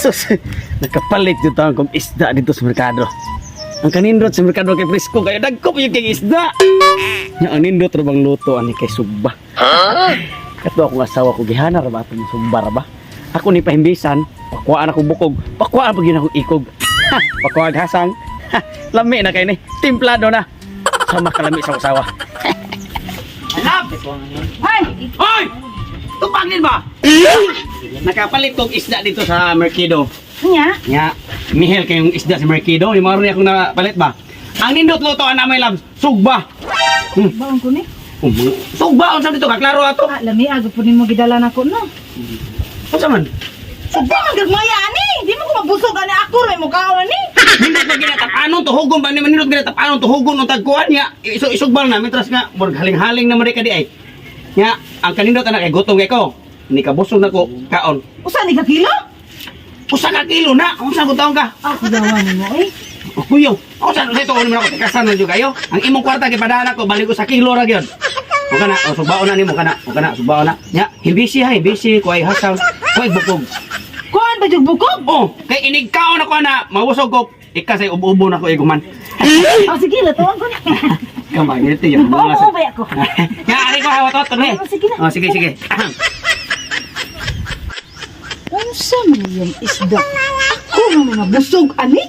Sus, nakapalit dito ang kong isda dito sa merkado. Ang kanindot sa merkado kay Frisco kayo dagkop yung kay isda. Nya ang nindot ra bang luto ani kay sugba. Kato ako asawa ko gihana ra ba atong sugba ra ba? Ako ni pahimbisan, pakuaan ako bukog, pakuaan pag yun ako ikog. Ha, pakuaan hasang. Ha, lami na kay ni, timplado na. Sama kalami sa asawa. Alam! Hoy! Hoy! Tupangin ba? Nakapalit kong isda dito sa Merkido. Nya? Nya, mihel kayong isda sa Merkido. Yung maroon akong napalit ba? Ang nindot luto na may lab, sugba. Baon ko ni. Sugba, unsa dito kaklaro ato? Ah, lami ag po nimo gidala nako no. Unsa man? Sugba man gag maya ani. Di mo ko mabusog ani ako ray mo kaon ani. Nindot na ginatapanon tuhugon ba ni nindot ginatapanon tuhugon ng tagkuan niya. Isugbal na mitras nga murag haling-haling na ka di ay. Nya, ang kanindot anak kay gutom kay ko. Ni kabusog na ko kaon. Usa ni ka kilo? Usa ka kilo na, unsa ko taon ka? Ah, kudawan mo eh. Kuyo, ako sa ito naman ako tikasan na jud kayo. Ang imong kwarta gipadala ko balik ko sa kilo ra gyud. O kana, o subaon na nimo kana, o kana subaon na. Nya, himbisi ha, himbisi ko ay hasaw, ko ay bukog. Kuan ba jug bukog? Oh, kay inigkaon ako na mawusog ko. Ikasay ubo na ko iguman. Ah, sige la tuwan ko na. Kamay dito yung Oo, mga. ba ako? Nya, ari ko hawat to ni. Oh, sige na. Oh, sige sige. Unsa man yung isda? Ako nga mga busog ani?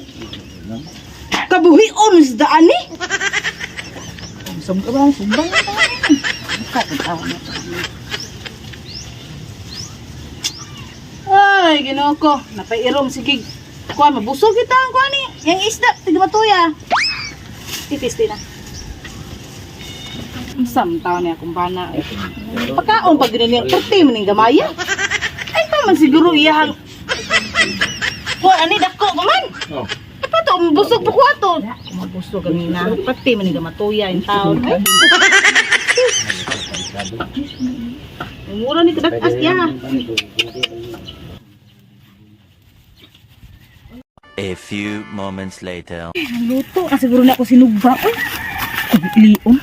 Kabuhion isda ani? Busog ka ba? Busog ba? Kakatawa na. Ay, ginoo ko. Napairom sige. Kuha, mabusog kita ang kuha ni. Yung isda, tigmatuya. Titis na. Isang taon niya kung bana. Pagkaon pag ganun yung puti mo ng gamaya. Ay, man siguro iyahang. Kuha, ani, dako ko man. Oh. Pato, mabusog po kuha to. Mabusog kanina. Pati mo ng gamatuya yung taon. Ay. Mura ni kadakas ya. A few moments later. Luto na siguro na ako sinugba. Uy, lion.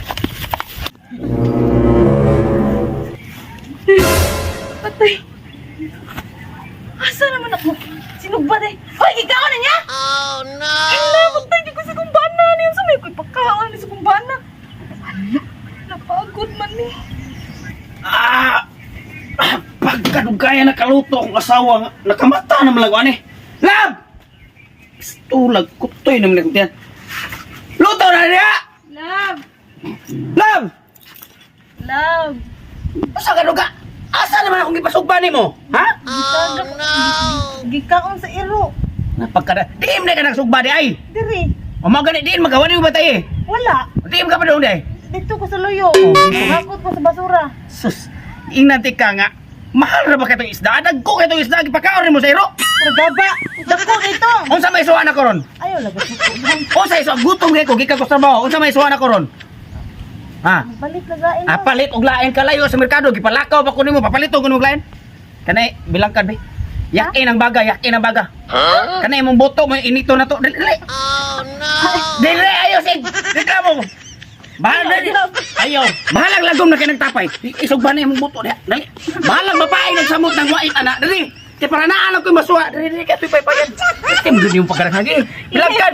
Patay. Asa naman ako? Sinugba na eh. Hoy, ikaw na niya? Oh no! Hala, patay. Di ko sa kumbana. Ano yun? Sumay ko'y pagkaon ni sa kumbana. Hala, napagod man ni. Pagkadugaya na kaluto akong asawa nga, nakamata na malagwan eh. Lab! Tulag, kutoy naman ako diyan. Luto na niya! Love! Lab! Love! Asa ka duga? Asa naman akong ipasugba mo? Ha? Oh no! Gikaon sa iro. Napagkada, diim na ka nagsugba di ay. Diri. O mga ganit, diin magawa niyo ba tayo eh? Wala. Diim ka pa doon di ay. Dito ko sa luyo. Hakot ko sa basura. Sus, inanti ka nga. Mahal na ba katong isda? Dagko katong isda, ipakaon mo sa iro. Pero daba. Dako dito. Unsa may suwan ako ron? Ayaw lagot ko. Unsa iso, gutom ko, gikan ko sa trabaho. Unsa may suwan ako ron? Ha? Balik na gain. Palit og lain kalayo sa merkado, gipalakaw pa ko nimo, papalit og kuno lain. Kanay bilangkan be. Yakin ang baga, yakin ang baga. Kanay imong boto mo inito na to. Dili. Oh no. Dili ayo sig. Reklamo. Bahala ayo. Bahalang lagom na kay nagtapay. Isog ba na imong boto diha. Dali. Bahalang babae nagsamot ng wait ana. Dali. Kaya para naalam ko masuwa. Dali ka tuy pay payad. Kim gud yung pagkarag lagi. Bilangkan.